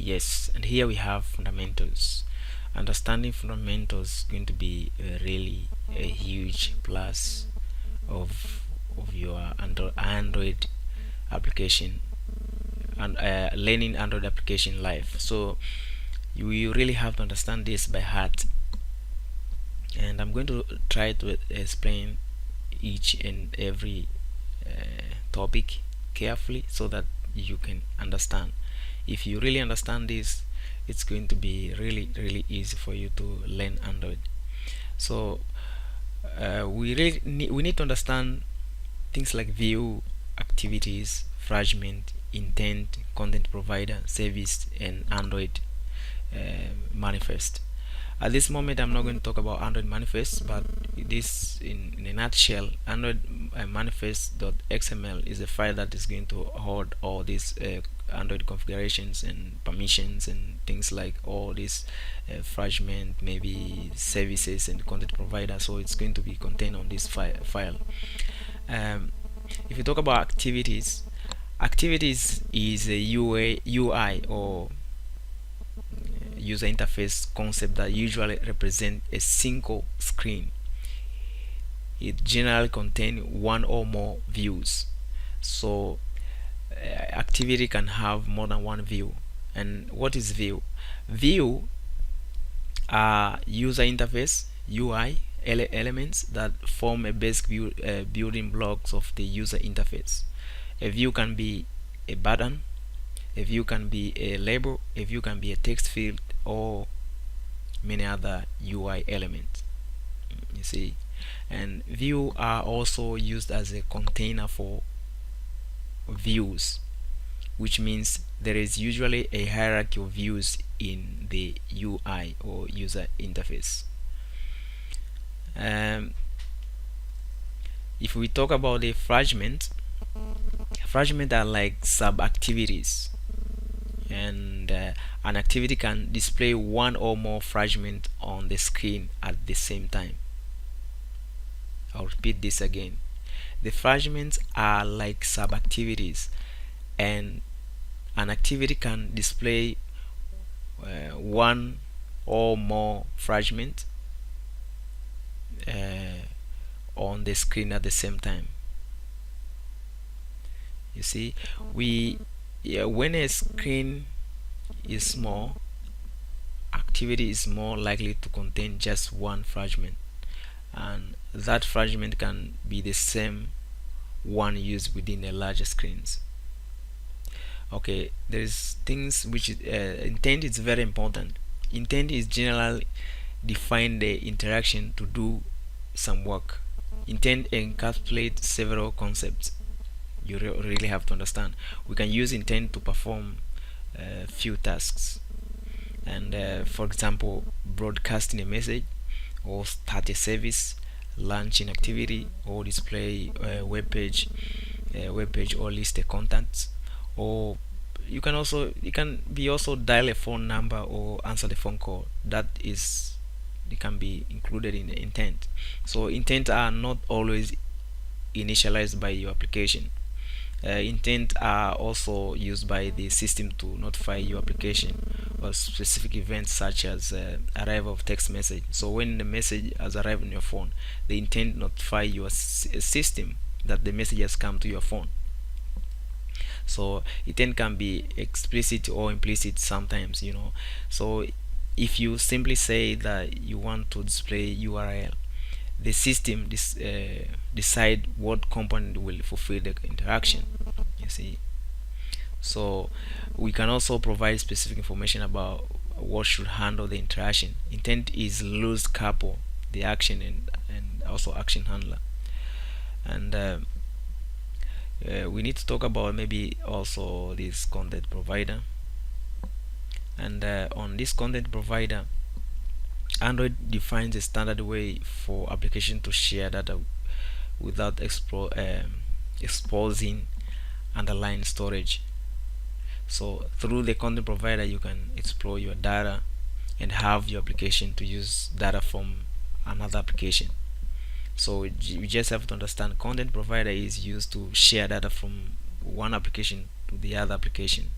Yes, and here we have fundamentals. Understanding fundamentals is going to be really a huge plus of your Android application and learning Android application life. So you really have to understand this by heart, and I'm going to try to explain each and every topic carefully so that you can understand. If you really understand this, it's going to be really easy for you to learn Android. So we need to understand things like view, activities, fragment, intent, content provider, service, and Android manifest. At this moment, I'm not going to talk about Android manifest, but this, in a nutshell, Android manifest.xml is a file that is going to hold all these Android configurations and permissions and things like all these fragment, maybe services and content provider. So it's going to be contained on this file. Um, if you talk about activities is a UI or user interface concept that usually represent a single screen. It generally contains one or more views. So activity can have more than one view. And what is view? View are user interface UI elements that form a basic building blocks of the user interface. A view can be a button, a view can be a label, a view can be a text field, or many other UI elements. You see, and view are also used as a container for views, which means there is usually a hierarchy of views in the UI or user interface. If we talk about the fragment are like sub activities, and an activity can display one or more fragment on the screen at the same time. I'll repeat this again. The fragments are like sub activities, and an activity can display one or more fragment on the screen at the same time. You see, when a screen is small, activity is more likely to contain just one fragment, and that fragment can be the same one used within a larger screens. Okay, there's things which intent is very important. Intent is generally define the interaction to do some work. Intent encapsulates several concepts. You really have to understand. We can use intent to perform few tasks, and for example, broadcasting a message, or start a service, launch an activity, or display a web page, or list a contacts, or you can be also dial a phone number or answer the phone call. It can be included in the intent. So intent are not always initialized by your application. Intent are also used by the system to notify your application of specific events, such as arrival of text message. So when the message has arrived on your phone, the intent notify your system that the message has come to your phone. So intent can be explicit or implicit sometimes. So if you simply say that you want to display URL, the system decide what component will fulfill the interaction. You see, so we can also provide specific information about what should handle the interaction. Intent is loose couple the action and also action handler, and we need to talk about maybe also this content provider. And on this content provider, Android defines a standard way for application to share data without exposing underlying storage. So through the content provider, you can explore your data and have your application to use data from another application. So you just have to understand, content provider is used to share data from one application to the other application.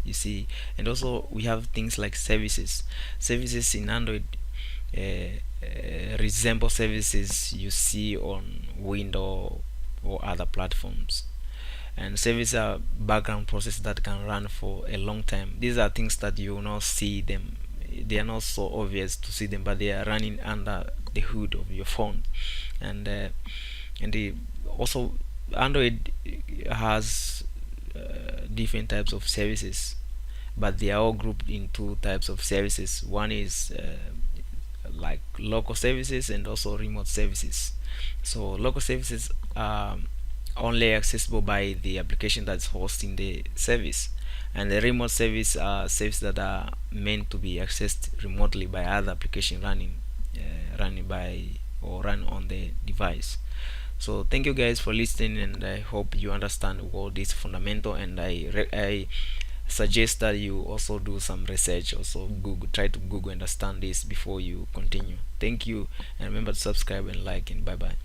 you see. And also we have things like services. Services in Android resemble services you see on Windows or other platforms. And services are background processes that can run for a long time. These are things that you will not see them. They are not so obvious to see them, but they are running under the hood of your phone. And also Android has different types of services, but they are all grouped in two types of services. One is like local services and also remote services. So local services are only accessible by the application that's hosting the service, and the remote service are services that are meant to be accessed remotely by other application running by or run on the device. So thank you guys for listening, and I hope you understand all this fundamental. And I suggest that you also do some research, also Google, try to Google understand this before you continue. Thank you, and remember to subscribe and like, and bye bye.